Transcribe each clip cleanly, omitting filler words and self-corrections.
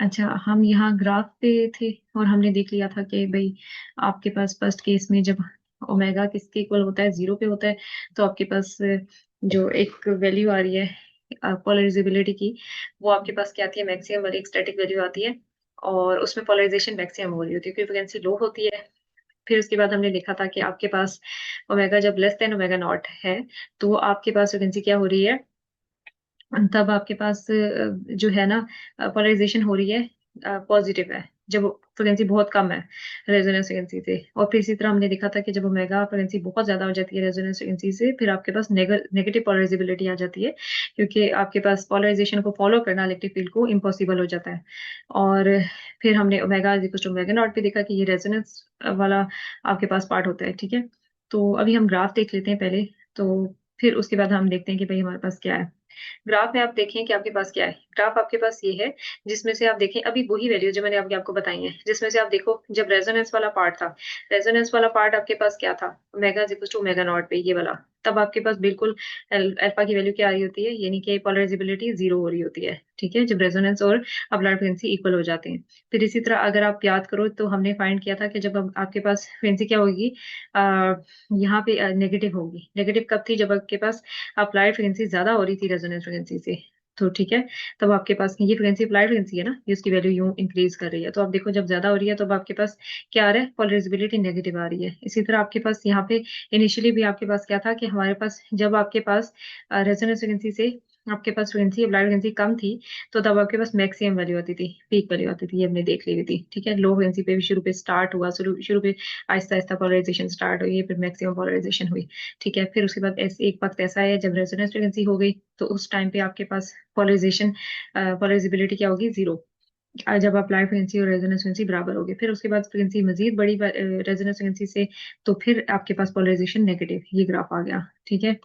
अच्छा, हम यहाँ ग्राफ पे थे और हमने देख लिया था कि भाई आपके पास फर्स्ट केस में जब ओमेगा किसके इक्वल होता है, जीरो पे होता है, तो आपके पास जो एक वैल्यू आ रही है पोलराइजेबिलिटी की, वो आपके पास क्या आती है, मैक्सिमम वाली एक स्टैटिक वैल्यू आती है। और उसमें पोलराइजेशन मैक्सिमम हो रही होती है क्योंकि फ्रिक्वेंसी लो होती है। फिर उसके बाद हमने देखा था कि आपके पास ओमेगा जब लेस देन ओमेगा नॉट है, तो आपके पास फ्रिक्वेंसी क्या हो रही है, तब आपके पास जो है ना पोलराइजेशन हो रही है, पॉजिटिव है जब फ्रिक्वेंसी बहुत कम है रेजोनेंस फ्रिक्वेंसी से। और फिर इसी तरह हमने देखा था कि जब ओमेगा फ्रिक्वेंसी बहुत ज्यादा हो जाती है रेजोनेंस फ्रिक्वेंसी से, फिर आपके पास नेगेटिव पोलराइजेबिलिटी आ जाती है क्योंकि आपके पास पोलराइजेशन को फॉलो करना इलेक्ट्रिक फील्ड को इम्पॉसिबल हो जाता है। और फिर हमने omega equal to omega not पे देखा कि ये रेजोनेंस वाला आपके पास पार्ट होता है। ठीक है, तो अभी हम ग्राफ देख लेते हैं पहले, तो फिर उसके बाद हम देखते हैं कि भाई हमारे पास क्या है। ग्राफ में आप देखें कि आपके पास क्या है। ग्राफ आपके पास ये है जिसमें से आप देखें अभी वही वैल्यू जो मैंने अभी आपको बताई है, जिसमें से आप देखो जब रेजोनेंस वाला पार्ट था, रेजोनेंस वाला पार्ट आपके पास क्या था, omega is equal to omega not पे ये वाला, तब आपके पास बिल्कुल अल्फा की वैल्यू क्या आ रही होती है, यानी कि पोलराइजेबिलिटी जीरो हो रही होती है। ठीक है, जब रेजोनेंस और अपलाइड फ्रिक्वेंसी इक्वल हो जाते हैं। फिर इसी तरह अगर आप याद करो तो हमने फाइंड किया था कि जब आपके पास फ्रिक्वेंसी क्या होगी, आ, यहाँ पे नेगेटिव होगी। नेगेटिव कब थी, जब आपके पास अप्लाइड फ्रिक्वेंसी ज्यादा हो रही थी रेजोनेंस फ्रिक्वेंसी से। तो ठीक है, तब आपके पास ये फ्रिक्वेंसी अप्लाइड फ्रिक्वेंसी है ना, ये उसकी वैल्यू यूं इंक्रीज कर रही है। तो आप देखो जब ज्यादा हो रही है तो अब आपके पास क्या आ रहा है, पोलराइजेबिलिटी नेगेटिव आ रही है। इसी तरह आपके पास यहाँ पे इनिशियली भी आपके पास क्या था कि हमारे पास जब आपके पास रेजोनेंस फ्रिक्वेंसी से आपके पास फ्रिक्वेंसी अप्लाइड फ्रिक्वेंसी कम थी, तो तब आपके पास मैक्सिमम वैल्यू आती थी, पीक वैल्यू आती थी, ये हमने देख ली हुई थी। ठीक है, लो फ्रिक्वेंसी पे भी शुरू पे स्टार्ट हुआ, शुरू शुरू पे आहिस्ता आहिस्ता पोलराइजेशन स्टार्ट हुई, फिर मैक्सिमम पोलराइजेशन हुई। ठीक है, फिर उसके बाद ऐसे एक वक्त ऐसा है जब रेजोनेंस फ्रिक्वेंसी हो गई, तो उस टाइम पे आपके पास पोलराइजेशन पोलराइजेबिलिटी क्या होगी, जीरो। जब अप्लाई फ्रिक्वेंसी और रेजोनेंस फ्रिक्वेंसी बराबर होगी, फिर उसके बाद फ्रिक्वेंसी मजीद बड़ी रेजोनेंस फ्रिक्वेंसी से, तो फिर आपके पास पोलराइजेशन नेगेटिव, ये ग्राफ आ गया। ठीक है,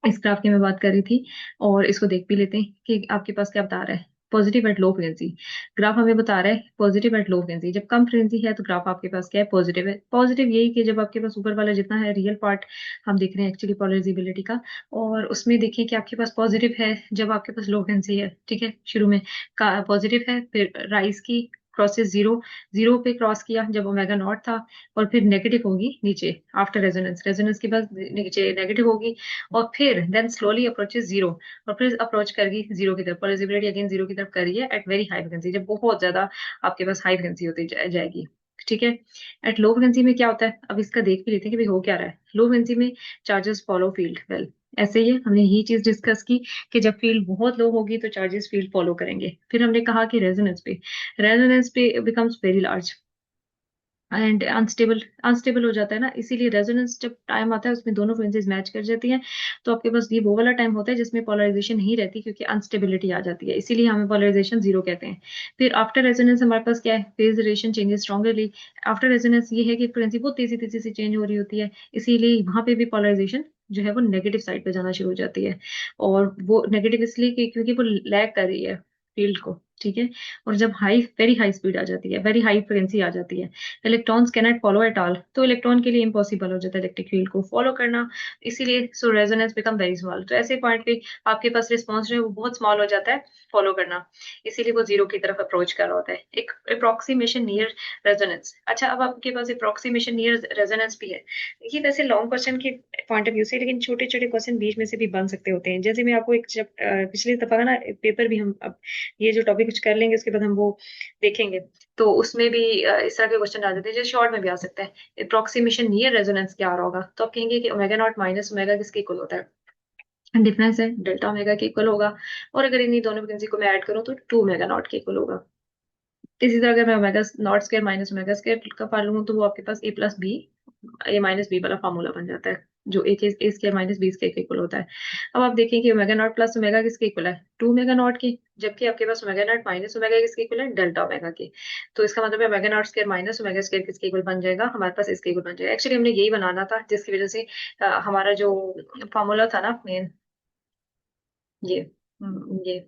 इस ग्राफ की मैं बात कर रही थी, और इसको देख भी लेते हैं कि आपके पास क्या बता रहा है, positive at low frequency. Graph हमें बता रहा है पॉजिटिव एट लो फ्रिक्वेंसी, जब कम फ्रिक्वेंसी है तो ग्राफ आपके पास क्या है, पॉजिटिव है। पॉजिटिव यही कि जब आपके पास ऊपर वाला जितना है रियल पार्ट हम देख रहे हैं एक्चुअली पोलराइजेबिलिटी का, और उसमें देखिए कि आपके पास पॉजिटिव है जब आपके पास लो फ्रिक्वेंसी है। ठीक है, शुरू में का पॉजिटिव है, फिर राइज की क्रॉसेस जीरो, जीरो पे क्रॉस किया जब ओमेगा नॉट था, और फिर नेगेटिव होगी नीचे आफ्टर रेजोनेंस, रेजोनेंस के बाद नीचे नेगेटिव होगी, और फिर देन स्लोली अप्रोचेस जीरो, और फिर अप्रोच करेगी जीरो की तरफ, पॉलराइजेबिलिटी अगेन जीरो की तरफ कर रही है एट वेरी हाई फ्रिक्वेंसी, जब बहुत ज्यादा आपके पास हाई फ्रिक्वेंसी होती जाएगी। ठीक है, एट लो फ्रिक्वेंसी में क्या होता है, अब इसका देख भी लेते हैं कि भाई हो क्या रहा है। लो फ्रिक्वेंसी में चार्जेस फॉलो फील्ड वेल, ऐसे ही है, हमने यही चीज डिस्कस की कि जब फील्ड बहुत लो होगी तो चार्जेस फील्ड फॉलो करेंगे। फिर हमने कहा कि रेजोनेंस पे becomes very large and unstable, unstable हो जाता है ना, इसीलिए रेजोनेंस जब टाइम आता है उसमें दोनों फ्रिक्वेंसीज मैच कर जाती हैं, तो आपके पास ये वो वाला टाइम होता है जिसमें पोलराइजेशन नहीं रहती क्योंकि अनस्टेबिलिटी आ जाती है, इसीलिए हमें पोलराइजेशन जीरो कहते हैं। फिर आफ्टर रेजोनेंस हमारे पास क्या है, phase radiation changes strongly. After resonance ये है कि फ्रिक्वेंसी बहुत तेजी तेजी से चेंज हो रही होती है, इसीलिए वहां पे भी पोलराइजेशन जो है वो नेगेटिव साइड पे जाना शुरू हो जाती है। और वो नेगेटिव इसलिए क्योंकि वो लैग कर रही है फील्ड को। ठीक है, और जब हाई वेरी हाई स्पीड आ जाती है, वेरी हाई फ्रिक्वेंसी आ जाती है, electrons cannot follow at all, तो इलेक्ट्रॉन के लिए इम्पॉसिबल हो जाता है इलेक्ट्रिक फील्ड को फॉलो करना, इसीलिए सो रेजोनेंस बिकम वेरी स्मॉल। तो ऐसे पॉइंट पे आपके पास रिस्पॉन्स जो है वो बहुत स्मॉल हो जाता है फॉलो करना, इसीलिए वो जीरो की तरफ अप्रोच कर रहा होता है, एक अप्रोक्सीमेशन नियर रेजोनेंस। अच्छा, अब आपके पास अप्रोक्सीमेशन नियर रेजोनेंस भी है। ये वैसे लॉन्ग क्वेश्चन के पॉइंट ऑफ व्यू से, लेकिन छोटे छोटे क्वेश्चन बीच में से भी बन सकते होते हैं। जैसे मैं आपको एक पिछली दफा का ना पेपर भी हम अब ये जो टॉपिक कुछ कर लेंगे उसके बाद हम वो देखेंगे, तो उसमें भी इस तरह के क्वेश्चन आ जाते हैं, जैसे शॉर्ट में भी आ सकता है अप्रोक्सीमेशन नियर रेजोनेंस क्या आ रहा होगा, तो आप कहेंगे कि ओमेगा नॉट माइनस ओमेगा किसके इक्वल होता है, डिफरेंस है डेल्टा ओमेगा के इक्वल होगा। और अगर इन्हीं दोनों फ्रिक्वेंसी को मैं ऐड करूँ तो टू ओमेगा नॉट के इक्वल होगा। इसी तरह अगर मैं omega not square minus omega square का फार्मूला लूँ तो वो आपके पास ए प्लस बी, ए माइनस बी वाला फार्मूला बन जाता है, जो ए स्क्वायर माइनस बी स्क्वायर के इक्वल होता है। अब आप देखें कि ओमेगा नॉट प्लस ओमेगा किसके इक्वल है, टू ओमेगा नॉट के, जबकि आपके पास ओमेगा नॉट माइनस ओमेगा किसके इक्वल है, डेल्टा ओमेगा के। तो इसका मतलब है omega not square minus omega square किसके इक्वल बन जाएगा, हमारे पास इसके इक्वल बन जाएगा। एक्चुअली हमने यही बनाना था जिसकी वजह से हमारा जो फार्मूला था ना मेन, ये ये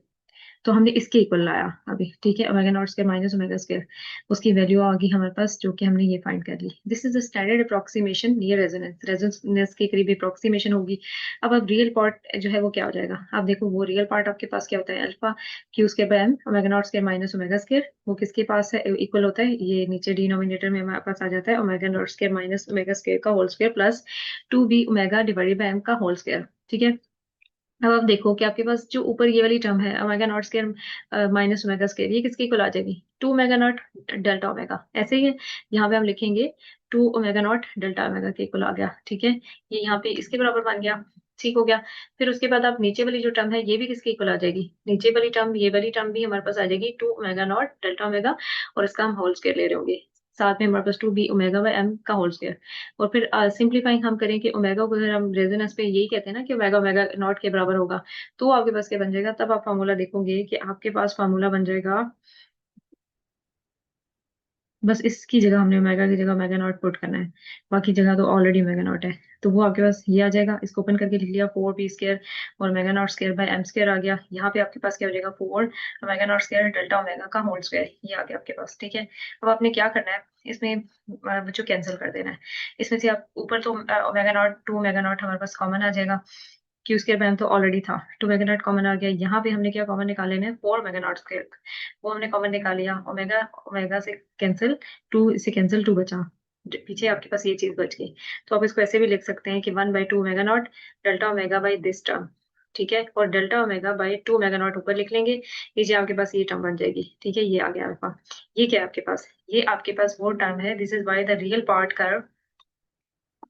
तो हमने इसके इक्वल लाया अभी, ठीक है, omega not square minus omega square, उसकी वैल्यू आ गई हमारे पास, जो कि हमने ये फाइंड कर ली। This is the standard approximation near resonance, resonance के करीब अप्रोक्सीमेशन होगी। अब रियल पार्ट जो है वो क्या हो जाएगा, आप देखो वो रियल पार्ट आपके पास क्या होता है, alpha q square by m omega not square minus omega square, वो किसके पास है, इक्वल होता है, ये नीचे डिनोमिनेटर में हमारे पास आ जाता है omega not square minus omega square का whole square plus 2b omega divided by M का होल स्क्वायर, ठीक है। अब आप देखो कि आपके पास जो ऊपर ये वाली टर्म है omega not square minus omega square, ये किसके इक्वल आ जाएगी, 2 ओमेगा नॉट डेल्टा ओमेगा, ऐसे ही है। यहाँ पे हम लिखेंगे 2 ओमेगा नॉट डेल्टा ओमेगा के इक्वल आ गया, ठीक है, ये यहाँ पे इसके बराबर बन गया, ठीक हो गया। फिर उसके बाद आप नीचे वाली जो टर्म है ये भी किसके इक्वल आ जाएगी, नीचे वाली टर्म, ये वाली टर्म भी हमारे पास आ जाएगी 2 ओमेगा नॉट डेल्टा ओमेगा, और इसका हम होल स्क्वायर ले रहे होंगे, साथ में हमारे पास 2b ओमेगा बाय एम का होल स्क्वायर। और फिर सिंप्लीफाइंग हम करें कि ओमेगा को अगर हम रेजोनेंस पे यही कहते हैं ना कि ओमेगा ओमेगा नॉट के बराबर होगा, तो आपके पास क्या बन जाएगा, तब आप फार्मूला देखोगे कि आपके पास फार्मूला बन जाएगा, बस इसकी जगह हमने ओमेगा की जगह ओमेगा नॉट पुट करना है, बाकी जगह तो ऑलरेडी ओमेगा नॉट है। तो वो आपके पास ये आ जाएगा, इसको ओपन करके लिख लिया 4b स्क्वायर और omega not square by M square आ गया। यहाँ पे आपके पास क्या हो जाएगा, 4 omega not square delta omega का होल स्क्वायर, ये आ गया आपके पास, ठीक है। अब आपने क्या करना है, इसमें जो कैंसिल कर देना है, इसमें से आप ऊपर तो ओमेगा नॉट 2 ओमेगा नॉट हमारे पास कॉमन आ जाएगा, क्यू स्क्वायर प्राइम तो ऑलरेडी था, 2 ओमेगा नॉट कॉमन आ गया। यहाँ पे हमने क्या कॉमन निकाले हैं, 4 ओमेगा नॉट स्क्वायर, वो हमने कॉमन निकाल लिया, ओमेगा ओमेगा से कैंसिल, 2 से कैंसिल, 2 बचा, पीछे आपके पास ये चीज बच गई। तो आप इसको ऐसे भी लिख सकते हैं कि 1/2 omega naught delta omega by this term, ठीक है, और delta omega by 2 omega naught ऊपर लिख लेंगे, नीचे आपके पास ये टर्म बन जाएगी, ठीक है, ये आ गया आपका। ये क्या है आपके पास, ये आपके पास वो टर्म है, this is why the real part curve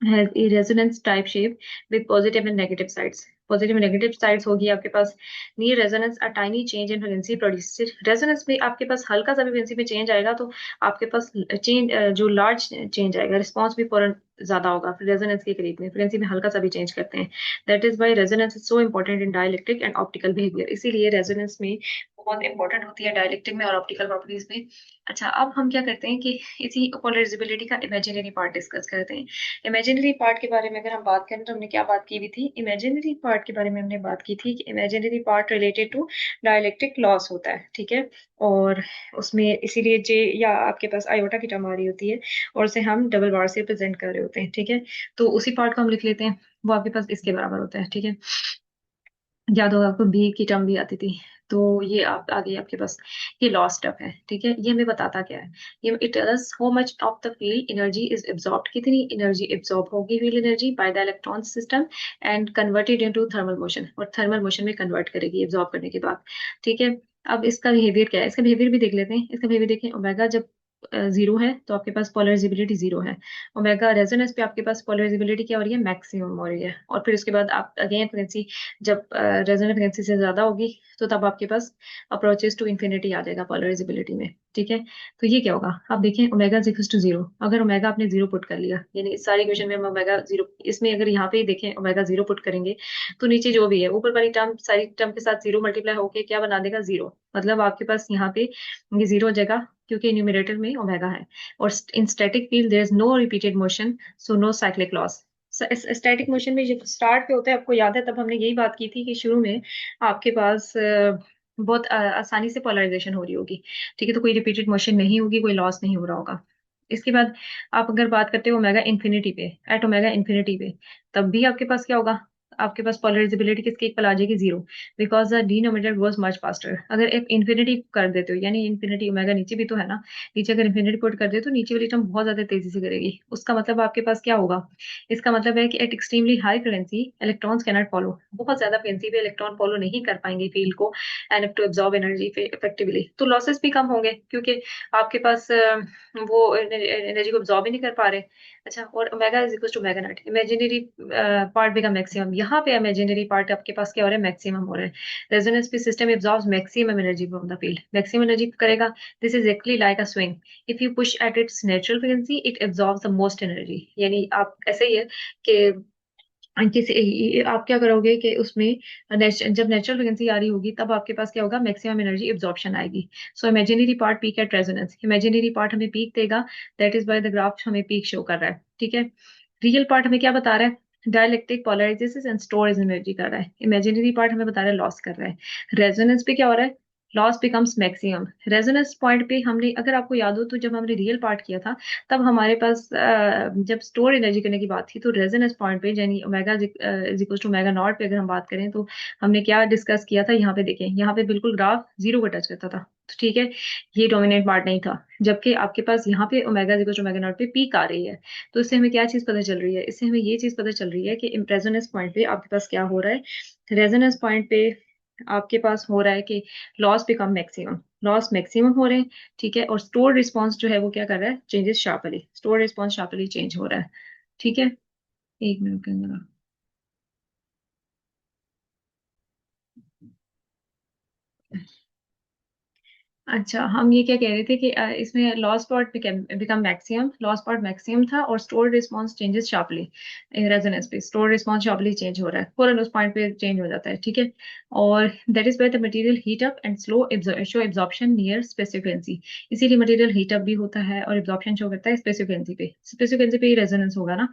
has a resonance type shape with positive and negative sides. Positive negative sides होगी आपके पास। Near resonance a tiny change in frequency produce, resonance में आपके पास हल्का सा भी फ्रीक्वेंसी में चेंज आएगा तो आपके पास चेंज, जो लार्ज चेंज आएगा, रिस्पॉन्स भी फौरन ज्यादा होगा, फिर रेजोनेंस के करीब में फ्रीक्वेंसी में हल्का सा भी चेंज करते हैं। That is why resonance is so important in dielectric and optical behaviour, इसीलिए रेजोनेंस में बहुत इंपॉर्टेंट होती है डायलैक्ट्रिक में और ऑप्टिकल प्रॉपर्टीज में। अच्छा, अब हम क्या करते हैं कि इसी पोलराइजेबिलिटी का इमेजिनरी पार्ट डिस्कस करते हैं। इमेजिनरी पार्ट के बारे में अगर हम बात करें तो हमने क्या बात की हुई थी, इमेजिनरी पार्ट के बारे में हमने बात की थी कि imaginary part related to dielectric loss होता है, ठीक है, और उसमें इसीलिए जे या आपके पास आयोटा की टर्म आ रही होती है और उसे हम डबल बार से रिप्रेजेंट कर रहे होते हैं, ठीक है। तो उसी पार्ट को हम लिख लेते हैं, वो आपके पास इसके बराबर होता है, ठीक है। याद होगा आपको बी की टर्म भी आती थी। तो ये आप आ गई आपके पास, ये लॉस टर्म है, ठीक है, ये हमें बताता क्या है, ये it tells us how much of the field energy is absorbed, कितनी एनर्जी एब्जॉर्ब होगी field energy by the electron system and converted into thermal motion, और थर्मल मोशन में कन्वर्ट करेगी एब्जॉर्ब करने के बाद, ठीक है। अब इसका बिहेवियर क्या है, इसका बिहेवियर भी देख लेते हैं। इसका बिहेवियर देखें, ओमेगा जब जीरो है तो आपके पास पोलराइजेबिलिटी जीरो है, ओमेगा रेजोनेंस पे आपके पास पोलराइजेबिलिटी क्या हो रही है, मैक्सिमम हो रही है, और फिर उसके बाद आप अगेन फ्रीक्वेंसी जब रेजोनेंट फ्रीक्वेंसी से ज्यादा होगी तो तब आपके पास अप्रोचेस टू इन्फिनिटी आ जाएगा पोलराइजेबिलिटी में, ठीक है। तो ये क्या होगा, आप देखें omega is equals to zero, अगर ओमेगा आपने जीरो पुट कर लिया, यानी इस सारी इक्वेशन में हम ओमेगा जीरो, इसमें अगर यहाँ पे ही देखें ओमेगा जीरो पुट करेंगे तो नीचे जो भी है ऊपर वाली टर्म सारी टर्म के साथ जीरो मल्टीप्लाई होके क्या बना देगा, जीरो, मतलब आपके पास यहाँ पे ये जीरो हो जाएगा क्योंकि न्यूमरेटर में ओमेगा है। और in static field there is no repeated motion, so no cyclic loss. Static motion में जब स्टार्ट पे होता है, आपको याद है तब हमने यही बात की थी कि शुरू में आपके पास बहुत आसानी से पोलराइजेशन हो रही होगी, ठीक है, तो कोई रिपीटेड मोशन नहीं होगी, कोई लॉस नहीं हो रहा होगा। इसके बाद आप अगर बात करते हो ओमेगा इन्फिनिटी पे, एट ओमेगा इन्फिनिटी पे, तब भी आपके पास क्या होगा, आपके पास पोलराइजेबिलिटी किसके इक्वल आ जाएगी, zero, because the denominator was much faster. अगर एक इन्फिनिटी कर देते हो, यानी इन्फिनिटी ओमेगा नीचे भी तो है ना, नीचे अगर इन्फिनिटी पुट कर दे तो नीचे वाली टर्म बहुत ज्यादा तेजी से करेगी, उसका मतलब आपके पास क्या होगा, इसका मतलब है कि at extremely high frequency electrons cannot follow, बहुत ज्यादा फ्रीक्वेंसी पे इलेक्ट्रॉन फॉलो नहीं कर पाएंगे फील्ड को and to absorb energy effectively, तो लॉसेस भी कम होंगे क्योंकि आपके पास वो एनर्जी को एब्जॉर्ब ही नहीं कर पा रहे। अच्छा, और omega is equal to omega naught, imaginary part become maximum, यहाँ पे इमेजिनरी पार्ट आपके पास क्या हो रहा है, मैक्सिमम हो रहा है। रेजोनेंस पे system absorbs maximum energy from the field, maximum energy करेगा, this is actually like a swing, if you push at its natural frequency it absorbs the most energy, यानी आप ऐसे ही है कि आप क्या करोगे कि उसमें जब नेचुरल फ्रीक्वेंसी आ रही होगी तब आपके पास क्या होगा, मैक्सिमम एनर्जी एब्जॉर्प्शन आएगी। So imaginary part peak at resonance, imaginary part हमें पीक देगा, that is by the graph हमें पीक शो कर रहा है, ठीक है। रियल पार्ट हमें क्या बता रहा है, डायलेक्ट्रिक पोलराइजेस एंड स्टोरेज एनर्जी कर रहा है, इमेजिनरी पार्ट हमें बता रहा है लॉस कर रहा है। रेजोनेंस पे क्या हो रहा है, loss becomes maximum. Resonance point पे हमने, अगर आपको याद हो तो जब हमने रियल पार्ट किया था, तब हमारे पास जब स्टोर एनर्जी करने की बात थी, तो रेजोनेंस पॉइंट पे यानी omega is equal to omega not पे अगर हम बात करें, तो हमने क्या डिस्कस किया था, यहाँ पे देखें, यहाँ पे बिल्कुल ग्राफ जीरो को टच करता था, तो ठीक है, ये डोमिनेंट पार्ट नहीं था। जबकि आपके पास यहाँ पे omega is equal to omega not पे पीक आ रही है। तो इससे हमें क्या चीज पता चल रही है, इससे हमें ये चीज पता चल रही है कि रेजोनेंस पॉइंट पे आपके पास क्या हो रहा है, रेजोनेंस पॉइंट पे आपके पास हो रहा है कि loss become maximum, loss maximum हो रहे हैं, ठीक है। और स्टोर रिस्पॉन्स जो है वो क्या कर रहा है, changes sharply, store response sharply change हो रहा है, ठीक है। एक मिनट के अंदर। अच्छा, हम ये क्या कह रहे थे कि इसमें loss part become maximum, loss part maximum था, और store response changes sharply. Resonance पे स्टोर रिस्पांस शार्पली चेंज हो रहा है, फौरन उस पॉइंट पे चेंज हो जाता है, ठीक है। और that is where the material heat up and slow show absorption near specific frequency. इसीलिए मटेरियल हीट अप भी होता है और एब्जॉर्प्शन शो करता है स्पेसिफिक फ्रीक्वेंसी पे, स्पेसिफिक फ्रीक्वेंसी पे ही रेजोनेंस होगा ना।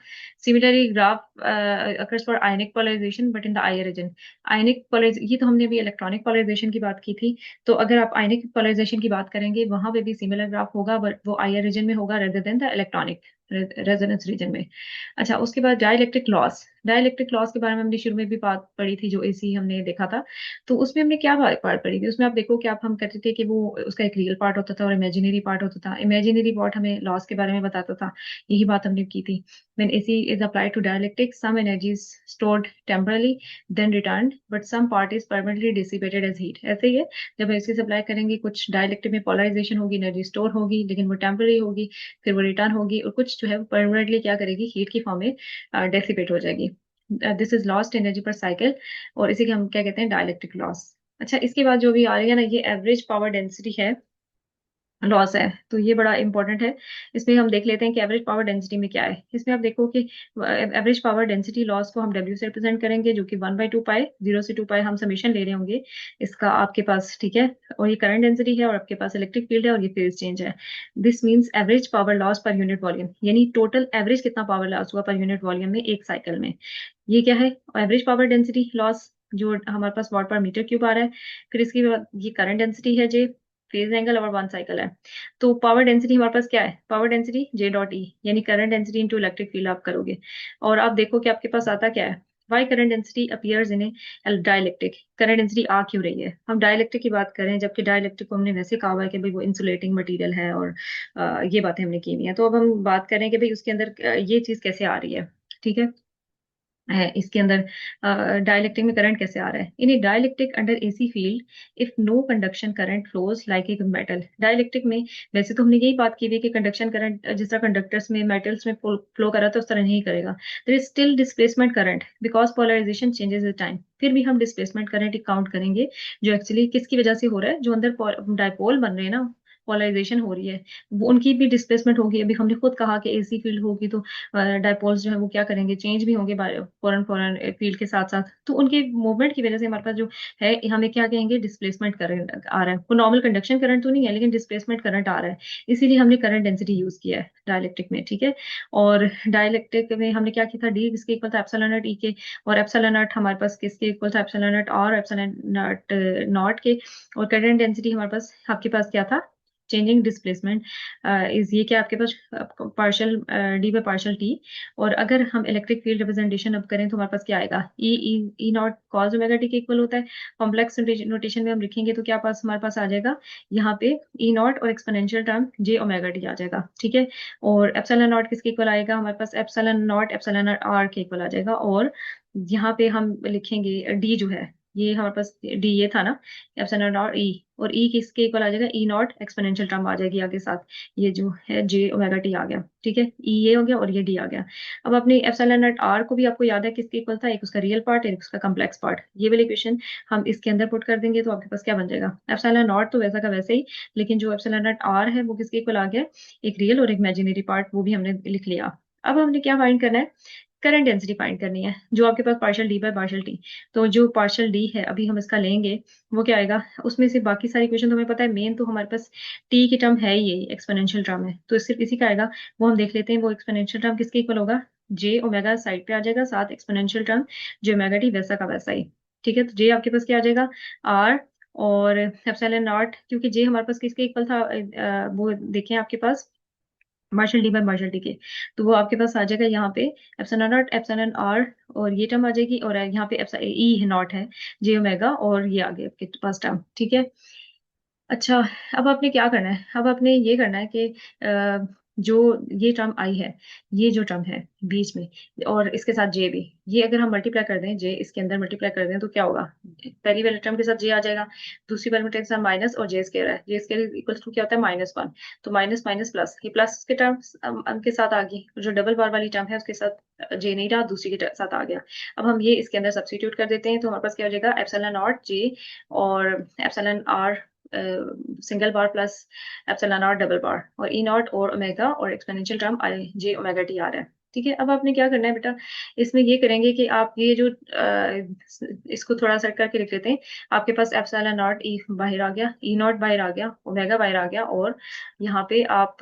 Similarly graph occurs for ionic polarization but in the IR region. Ionic polarize, ये तो हमने अभी इलेक्ट्रॉनिक पोलराइजेशन की बात की थी, तो अगर आप आयनिक पोलराइजेशन की बात करेंगे, वहां पे भी सिमिलर ग्राफ होगा, बट वो आईआर रीजन में होगा rather than the electronic resonance region में। अच्छा, उसके बाद डाइलेक्ट्रिक लॉस, डाइलेक्ट्रिक लॉस के बारे में हमने शुरू में भी बात पढ़ी थी, जो एसी हमने देखा था। तो उसमें हमने क्या पार्ट पढ़ी थी, उसमें आप देखो कि आप हम कहते थे कि वो उसका एक रियल पार्ट होता था और इमेजिनरी पार्ट होता था। इमेजिनरी पार्ट हमें लॉस के बारे में बताता था, यही बात हमने की थी। When AC is applied to dielectric, some energy is stored temporarily, then returned, but some part is permanently dissipated as heat. ऐसे ही है, जब एसी सप्लाई करेंगे, कुछ डाइलेक्ट्रिक में पोलराइजेशन होगी, एनर्जी स्टोर होगी, लेकिन वो टेम्पररी होगी, फिर वो रिटर्न होगी, और कुछ जो है वो परमानेंटली क्या करेगी, हीट की फॉर्म में डेसिपेट हो जाएगी। दिस इज लॉस्ट एनर्जी पर साइकिल, और इसी के हम क्या कहते हैं, डाइलेक्ट्रिक लॉस। अच्छा, इसके बाद जो भी आ रही है ना, ये एवरेज पावर डेंसिटी है, लॉस है, तो ये बड़ा इंपॉर्टेंट है। इसमें हम देख लेते हैं कि एवरेज पावर डेंसिटी में क्या है। इसमें आप देखो कि एवरेज पावर डेंसिटी लॉस को हम डब्ल्यू से रिप्रेजेंट करेंगे, जो कि 1/2 पाई, 0 से 2 पाई हम समीशन ले रहे होंगे इसका आपके पास, ठीक है। और ये करंट डेंसिटी है, और आपके पास इलेक्ट्रिक फील्ड है, और ये फेज चेंज है। This means average power loss per unit volume, यानी टोटल एवरेज कितना पावर लॉस हुआ पर यूनिट वॉल्यूम में एक साइकिल में। ये क्या है, एवरेज पावर डेंसिटी लॉस, जो हमारे पास वाट पर मीटर क्यूब आ रहा है। फिर इसकी बाद ये करंट डेंसिटी है जे, फेज एंगल और वन साइकिल है। तो पावर डेंसिटी हमारे पास क्या है, power density J dot E, यानी current density into electric field आप करोगे, और आप देखो कि आपके पास आता क्या है, why current density appears in a dielectric. Current density आ क्यों रही है, हम डाइलेक्ट्रिक की बात करें, जबकि डाइलेक्ट्रिक को हमने वैसे कहा हुआ है कि भाई वो इंसुलेटिंग मटेरियल है, और ये बातें हमने की हुई हैं। तो अब हम बात करें कि भाई उसके अंदर ये चीज कैसे आ रही है, ठीक है इसके अंदर डाइलेक्ट्रिक में करंट कैसे आ रहा है। In a dielectric under AC field, if no conduction current flows like a metal. Dielectric में वैसे तो हमने यही बात की थी कि कंडक्शन करंट जिस तरह कंडक्टर्स में, मेटल्स में फ्लो कर रहा था, उस तरह नहीं करेगा। There is still displacement current because polarization changes with time. फिर भी हम डिस्प्लेसमेंट करंट काउंट करेंगे, जो एक्चुअली किसकी वजह से हो रहा है, जो अंदर डायपोल बन रहे हैं ना, पोलराइजेशन हो रही है, वो उनकी भी डिस्प्लेसमेंट होगी। अभी हमने खुद कहा कि एसी फील्ड होगी, तो डायपोल्स जो है वो क्या करेंगे, चेंज भी होंगे फॉरन फॉरन फील्ड के साथ साथ। तो उनके मूवमेंट की वजह से हमारे पास जो है, हमें क्या कहेंगे, डिस्प्लेसमेंट करंट आ रहा है। वो नॉर्मल कंडक्शन करंट तो नहीं है, लेकिन डिस्प्लेसमेंट करंट आ रहा है, इसीलिए हमने करंट डेंसिटी यूज किया है डायलेक्ट्रिक में, ठीक है। और डायलेक्ट्रिक में हमने क्या किया था, डी किसके इक्वल था, एप्सिलॉन नॉट ई के, और एप्सिलॉन नॉट हमारे पास किसके इक्वल था, एप्सिलॉन नॉट और एप्सिलॉन नॉट नॉट के। और करंट डेंसिटी हमारे पास, आपके पास क्या था, चेंजिंग डिस्प्लेसमेंट इज, ये क्या आपके पास partial D by partial T. और अगर हम इलेक्ट्रिक फील्ड रिप्रेजेंटेशन अब करें, तो हमारे पास क्या आएगा, ई ई ई नॉट कॉस ओमेगा टी के इक्वल होता है। कॉम्प्लेक्स नोटेशन में हम लिखेंगे तो क्या पास हमारे पास आ जाएगा, यहाँ पे ई नॉट और एक्सपोनेंशियल टर्म जे ओमेगा टी आ जाएगा, ठीक है। और एप्सिलॉन नॉट किसके इक्वल आएगा, हमारे पास epsilon not epsilon not R के इक्वल आ जाएगा। और यहाँ पे हम लिखेंगे डी जो है, ये हमारे पास डी ये था ना, एप्सिलॉन नॉट ई, और ई किसके इक्वल आ जाएगा, ई नॉट एक्सपोनेंशियल टर्म आ जाएगी आगे साथ, ये जो है जे ओमेगा टी आ गया, ठीक है। ई ये हो गया और ये डी आ गया। अब अपने एप्सिलॉन नॉट आर को भी आपको याद है किसके इक्वल था, एक उसका रियल पार्ट, एक उसका कॉम्प्लेक्स पार्ट। ये वाली इक्वेशन हम इसके अंदर पुट कर देंगे, तो आपके पास क्या बन जाएगा, एप्सिलॉन नॉट तो वैसा का वैसे ही, लेकिन जो एप्सिलॉन नॉट आर है वो किसके इक्वल आ गया, एक रियल और एक इमेजिनरी पार्ट, वो भी हमने लिख लिया। अब हमने क्या फाइंड करना है, करंट डेंसिटी फाइंड करनी है, जो आपके पास partial D by partial T. तो जो पार्शियल डी है अभी हम इसका लेंगे, वो क्या आएगा, उसमें से बाकी सारी इक्वेशन तो हमें पता है, मेन तो हमारे पास टी की टर्म है ही, यही एक्सपोनेंशियल टर्म है, तो सिर्फ इसी का आएगा। वो हम देख लेते हैं, वो एक्सपोनेंशियल टर्म किसके इक्वल होगा, जे ओमेगा साइड पे आ जाएगा, साथ एक्सपोनेंशियल टर्म जे ओमेगा टी वैसा का वैसा ही। ठीक है, तो जे आपके पास क्या आ जाएगा, आर, और एप्सिलॉन नॉट, क्योंकि जे हमारे पास किसके इक्वल था, वो देखें आपके पास partial D by partial T के, तो वो आपके पास आ जाएगा यहाँ पे एप्सिलॉन नॉट एप्सिलॉन आर, और ये टर्म आ जाएगी, और यहाँ पे ई नॉट है जे ओमेगा, और ये आ गया आपके पास टर्म। ठीक है। अच्छा, अब आपने क्या करना है, अब आपने ये करना है कि जो ये टर्म आई है, ये जो टर्म है बीच में, और इसके साथ जे भी, ये अगर हम मल्टीप्लाई कर दें, जे इसके अंदर मल्टीप्लाई कर दें तो क्या होगा, पहली वाले टर्म के साथ जे आ जाएगा, दूसरी वाले टर्म के साथ माइनस, और जे स्केयर है, जे स्केयर इक्वल टू क्या होता है, -1, तो माइनस माइनस प्लस, ये प्लस के टर्म के साथ आ गई, जो डबल बार वाली टर्म है उसके साथ जे नहीं रहा, दूसरी के साथ आ गया। अब हम ये इसके अंदर सब्स्टिट्यूट कर देते हैं, तो हमारे पास क्या हो जाएगा, एप्सिलॉन नॉट जे और epsilon R single bar plus epsilon not double bar, और ई नॉट और ओमेगा, और exponential term I J omega T आ रहा है। ठीक है, अब आपने क्या करना है बेटा, इसमें ये करेंगे कि आप ये जो इसको थोड़ा सेट करके लिख लेते हैं, आपके पास एप्सिलॉन नॉट ई बाहर आ गया, ई नॉट बाहर आ गया, ओमेगा बाहर आ गया, और यहाँ पे आप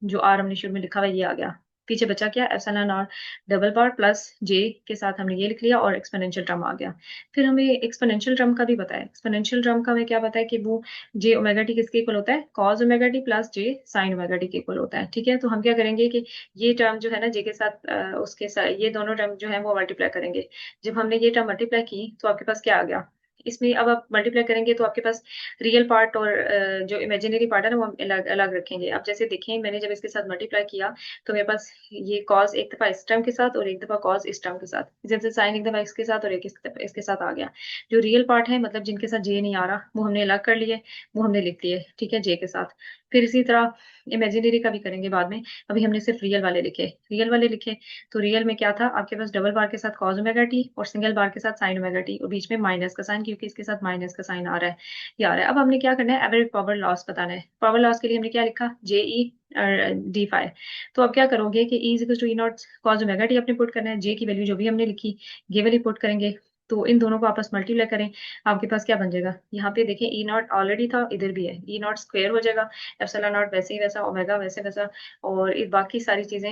जो आर हमने शुरू में लिखा हुआ है, ये आ गया, पीछे बचा क्या, epsilon not double bar plus J के साथ हमने ये लिख लिया, और एक्सपोनेंशियल टर्म आ गया। फिर हमें एक्सपोनेंशियल टर्म का भी पता है, एक्सपोनेंशियल टर्म का हमें क्या पता है कि वो जे ओमेगा टी किसके इक्वल होता है, कॉस ओमेगा टी प्लस जे साइन ओमेगा टी के इक्वल होता है। ठीक है, तो हम क्या करेंगे कि ये टर्म जो है ना जे के साथ उसके साथ ये दोनों टर्म जो है वो मल्टीप्लाई करेंगे। जब हमने ये टर्म मल्टीप्लाई की तो आपके पास क्या आ गया, इसमें अब आप मल्टीप्लाई करेंगे तो आपके पास रियल पार्ट और जो इमेजिनरी पार्ट है ना वो हम अलग अलग रखेंगे। अब जैसे देखें, मैंने जब इसके साथ मल्टीप्लाई किया तो मेरे पास ये कॉस एक दफा इस टर्म के साथ और एक दफा कॉस इस टर्म के साथ, जैसे साइन एक दफा इसके साथ और एक इसके साथ आ गया। जो रियल पार्ट है, मतलब जिनके साथ जे नहीं आ रहा, वो हमने अलग कर लिए, वो हमने लिख लिए, ठीक है, जे के साथ। फिर इसी तरह इमेजिनरी का भी करेंगे बाद में, अभी हमने सिर्फ रियल वाले लिखे, रियल वाले लिखे। तो रियल में क्या था, आपके पास डबल बार के साथ कॉस ओमेगा टी, और सिंगल बार के साथ साइन ओमेगा टी, और बीच में माइनस का साइन, क्योंकि इसके साथ माइनस का साइन आ रहा है, ये आ रहा है। अब हमने क्या करना है, एवरेज पावर लॉस बताना है। पावर लॉस के लिए हमने क्या लिखा, जे ई डी फाइव। तो अब क्या करोगे कि E equal to E naught cos omega t अपने पुट करना है, जे की वैल्यू जो भी हमने लिखी ये वाली पुट करेंगे, तो इन दोनों को आपस मल्टीप्लाई करें, आपके पास क्या बन जाएगा, यहाँ पे देखें ई नॉट ऑलरेडी था, इधर भी है, ई नॉट स्क्वायर हो जाएगा, एप्सिलॉन नॉट वैसे ही वैसा, ओमेगा वैसे वैसा, और बाकी सारी चीजें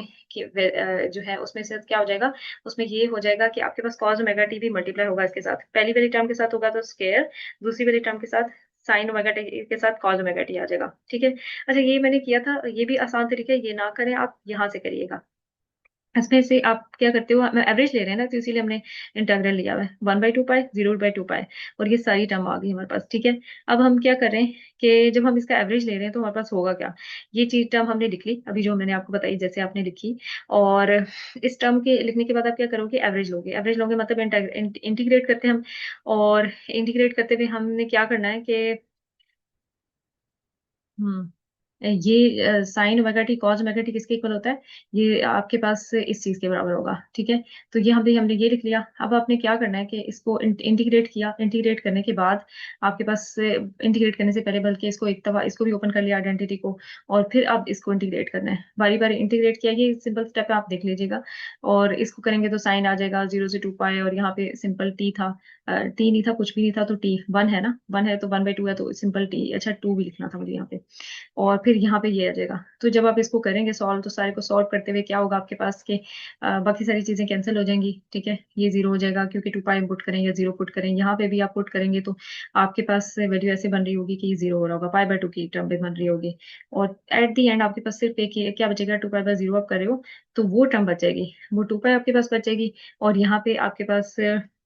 जो है उसमें से क्या हो जाएगा, उसमें ये हो जाएगा कि आपके पास कॉस ओमेगा टी भी मल्टीप्लाई होगा इसके साथ, पहली वाली टर्म के साथ होगा तो स्क्वायर, दूसरी वाली टर्म के साथ साइन ओमेगा टी के साथ कॉस ओमेगा टी आ जाएगा। ठीक है, अच्छा ये मैंने किया था, ये भी आसान तरीका है, ये ना करें आप यहाँ से करिएगा। इसमें से आप क्या करते हो, मैं एवरेज ले रहे हैं ना, तो इसीलिए हमने इंटीग्रल लिया हुआ है, 1/2 पाई 0/2 पाई, और ये सारी टर्म आ गई हमारे पास। ठीक है, अब हम क्या कर रहे हैं कि जब हम इसका एवरेज ले रहे हैं तो हमारे पास होगा क्या, ये चीज टर्म हमने लिख ली अभी जो मैंने आपको बताई, जैसे आपने लिखी, और इस टर्म के लिखने के बाद आप क्या करोगे, एवरेज लोगे, एवरेज लोगे मतलब इंटीग्रेट करते हैं हम, और इंटीग्रेट करते हुए हमने क्या करना है कि हम्म ये sine omega T cos omega T किसके इक्वल होता है, ये आपके पास इस चीज के बराबर होगा। ठीक है, तो ये हमने ये लिख लिया। अब आपने क्या करना है कि इसको इंटीग्रेट किया, इंटीग्रेट करने के बाद आपके पास इंटीग्रेट करने से पहले बल्कि इसको एक दफा इसको भी ओपन कर लिया आइडेंटिटी को, और फिर अब इसको इंटीग्रेट करना है, बारी बारी इंटीग्रेट किया, ये सिंपल स्टेप है, आप देख लीजिएगा। और इसको करेंगे तो साइन आ जाएगा 0 से 2 पाई, और यहाँ पे सिंपल टी था, टी नहीं था, कुछ भी नहीं था, तो टी वन है ना, वन है तो 1/2 है, तो सिंपल टी, अच्छा 2 भी लिखना था मुझे यहाँ पे, और फिर यहाँ पे ये आ जाएगा। तो जब आप इसको करेंगे सॉल्व, तो सारे को सॉल्व करते हुए क्या होगा आपके पास के बाकी सारी चीजें कैंसिल हो जाएंगी। ठीक है, ये जीरो हो जाएगा, क्योंकि 2 पाई पुट करें या जीरो पुट करें, यहाँ पे भी आप पुट करेंगे तो आपके पास वैल्यू ऐसे बन रही होगी कि ये जीरो हो रहा होगा, पाई/2 की टर्म पे बन रही होगी, और एट दी एंड आपके पास सिर्फ एक क्या बचेगा, 2 पाई/0 आप कर रहे हो, तो वो टर्म बच जाएगी, वो 2 पाई आपके पास बच जाएगी, और यहाँ पे आपके पास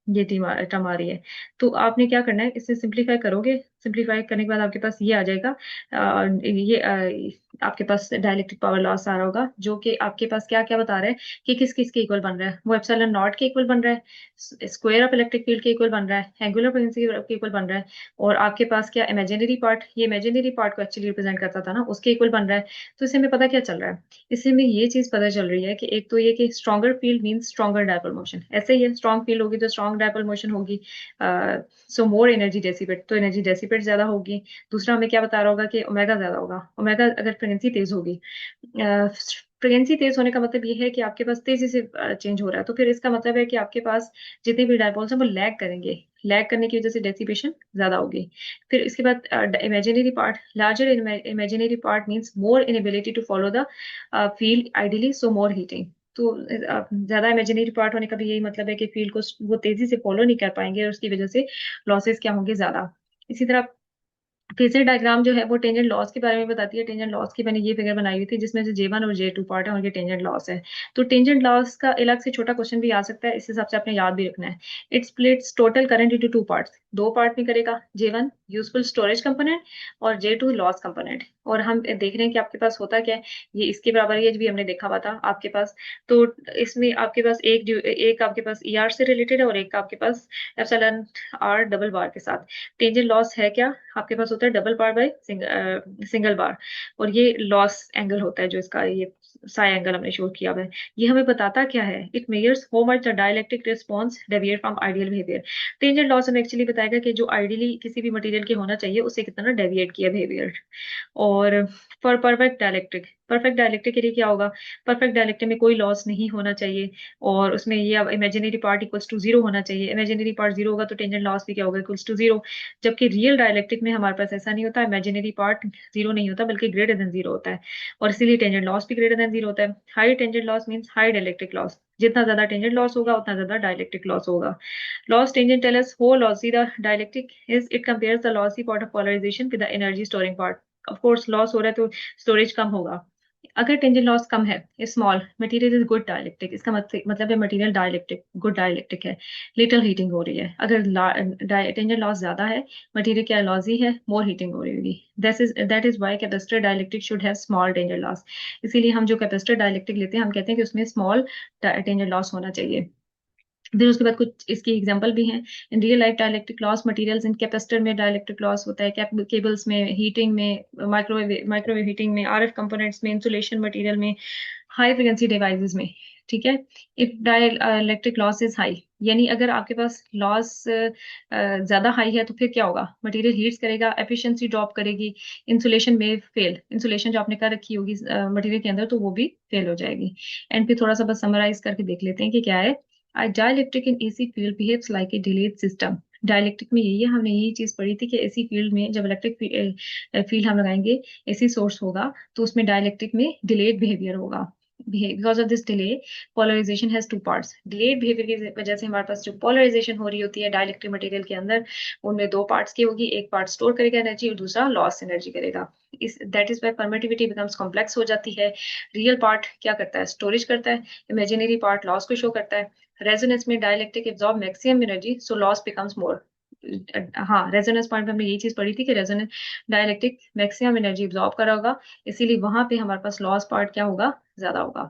ये टर्म आ रही है। तो आपने क्या करना है, इसे सिंप्लीफाई करोगे, सिंप्लीफाई करने के बाद आपके पास ये आ जाएगा, ये आपके पास डाइलेक्ट्रिक पावर लॉस आ रहा होगा, जो कि आपके पास क्या क्या बता रहा है कि किस किस के इक्वल बन रहा है, वो एप्सिलॉन नॉट के इक्वल बन रहा है, स्क्वायर ऑफ इलेक्ट्रिक फील्ड के इक्वल बन रहा है, एंगुलर फ्रीक्वेंसी के इक्वल बन रहा है, और आपके पास क्या इमेजिनरी पार्ट, ये इमेजिनरी पार्ट को एक्चुअली रिप्रेजेंट करता था ना, उसके इक्वल बन रहा है। तो इससे हमें पता क्या चल रहा है, इससे हमें ये चीज पता चल रही है कि एक तो ये कि stronger field means stronger dipole motion, ऐसे ही है, स्ट्रॉन्ग फील्ड होगी तो स्ट्रॉन्ग डायपोल मोशन होगी, सो मोर एनर्जी डेसिपेट, तो एनर्जी डेसिपेट ज्यादा होगी। दूसरा हमें क्या बता रहा होगा कि ओमेगा ज्यादा होगा, ओमेगा अगर फ्रीक्वेंसी तेज होगी, फ्रीक्वेंसी तेज होने का मतलब ये है कि आपके पास तेजी से चेंज हो रहा है, तो फिर इसका मतलब है कि आपके पास जितने भी डायपोल्स हैं वो लैग करेंगे, लैग करने की वजह से डेसिपेशन ज्यादा होगी। फिर इसके बाद imaginary part, larger imaginary part means more inability to follow the field ideally, so more heating. तो ज्यादा इमेजिनरी पार्ट होने का भी यही मतलब है कि फील्ड को वो तेजी से फॉलो नहीं कर पाएंगे और उसकी वजह से लॉसेस क्या होंगे ज्यादा। इसी तरह फेजर डायग्राम जो है वो टेंजेंट लॉस के बारे में बताती है। टेंजेंट लॉस की मैंने ये फिगर बनाई हुई थी जिसमें से J1 और J2 पार्ट है और ये टेंजेंट लॉस है। तो टेंजेंट लॉस का अलग से छोटा क्वेश्चन भी आ सकता है, इस हिसाब से आपने याद भी रखना है। It splits total current into two parts, दो पार्ट में करेगा। J1 यूजफुल स्टोरेज कंपोनेंट और J2 लॉस कंपोनेंट। और हम देख रहे हैं कि आपके पास होता क्या है, ये इसके बराबर है, ये भी हमने देखा हुआ था आपके पास। तो इसमें आपके पास एक आपके पास ER से रिलेटेड है और एक आपके पास एप्सिलॉन R डबल बार के साथ। टेंजेंट लॉस है क्या, आपके पास होता है डबल बार बाय सिंगल बार। और ये लॉस एंगल होता है जो इसका ये साई एंगल हमने शो किया हुआ है। ये हमें बताता क्या है, it measures how much the dielectric response deviate from ideal behaviour. Tangent loss हमें एक्चुअली बताएगा कि जो आइडियली किसी भी मटेरियल के होना चाहिए उससे कितना डेविएट किया बिहेवियर। और फॉर परफेक्ट डायलेक्ट्रिक के लिए क्या होगा, परफेक्ट डायलेक्ट्रिक में कोई लॉस नहीं होना चाहिए और उसमें ये अब imaginary part equals to zero होना चाहिए। इमेजिनरी पार्ट जीरो होगा तो टेंजेंट लॉस भी क्या होगा, इक्वल्स टू जीरो। जबकि रियल डायलेक्ट्रिक में हमारे पास ऐसा नहीं होता, इमेजिनरी पार्ट जीरो नहीं होता बल्कि ग्रेटर देन जीरो होता है और इसीलिए टेंजेंट लॉस भी ग्रेटर देन जीरो होता है। High tangent loss means high dielectric loss, जितना ज्यादा टेंजेंट लॉस होगा उतना ज्यादा डायलेक्ट्रिक लॉस होगा। Loss tangent tell us how lossy the dialectic is. It compares the lossy part of polarization with the energy storing part. Of course loss हो रहा है तो स्टोरेज कम होगा। अगर टेंजेंट लॉस कम है, small, material is good dielectric, इसका मतलब है मटेरियल डाइलेक्ट्रिक, गुड डाइलेक्ट्रिक है, लिटिल हीटिंग हो रही है। अगर टेंजेंट लॉस ज्यादा है, मटेरियल क्या लॉसी है, मोर हीटिंग हो रही होगी। That is why capacitor dielectric should have small tangent loss. इसीलिए हम जो कैपेसिटर डाइलेक्ट्रिक लेते हैं हम कहते हैं कि उसमें स्मॉल टेंजेंट लॉस होना चाहिए। फिर उसके बाद कुछ इसकी एग्जांपल भी हैं। In real life dielectric loss materials in capacitor में डाइलेक्ट्रिक लॉस होता है, केबल्स में, हीटिंग में, माइक्रोवेव हीटिंग में, RF कंपोनेंट्स में, इंसुलेशन मटेरियल में, हाई फ्रिक्वेंसी डिवाइसेस में। ठीक है। If dielectric loss is high, यानी अगर आपके पास लॉस ज्यादा हाई है तो फिर क्या होगा, मटेरियल हीट्स करेगा, एफिशिएंसी ड्रॉप करेगी, इंसुलेशन में फेल, इंसुलेशन जो आपने कर रखी होगी मटेरियल के अंदर तो वो भी फेल हो जाएगी। एंड फिर थोड़ा सा बस समराइज करके देख लेते हैं कि क्या है। A dielectric in AC field behaves like a delayed system. Dielectric में यही है, हमने यही चीज पढ़ी थी कि एसी फील्ड में जब इलेक्ट्रिक फील्ड हम लगाएंगे, एसी सोर्स होगा तो उसमें डायलेक्ट्रिक में डिलेड बिहेवियर होगा। Because of this delay polarization has two parts. Delayed behaviour की वजह से हमारे पास जो पोलराइजेशन हो रही होती है डायलेक्ट्रिक मटेरियल के अंदर, उनमें दो पार्ट्स की होगी, एक पार्ट स्टोर करेगा एनर्जी और दूसरा लॉस एनर्जी करेगा। इस that is why permittivity becomes complex हो जाती है। रियल पार्ट क्या करता है, स्टोरेज करता है, इमेजिनरी पार्ट लॉस को शो करता है। रेजोनेंस में dielectric absorb maximum energy so loss becomes more. हाँ, रेजोनेंस पॉइंट पे हमने यही चीज पढ़ी थी कि resonance dielectric maximum energy absorb करा होगा, इसीलिए वहां पे हमारे पास लॉस पार्ट क्या होगा, ज्यादा होगा।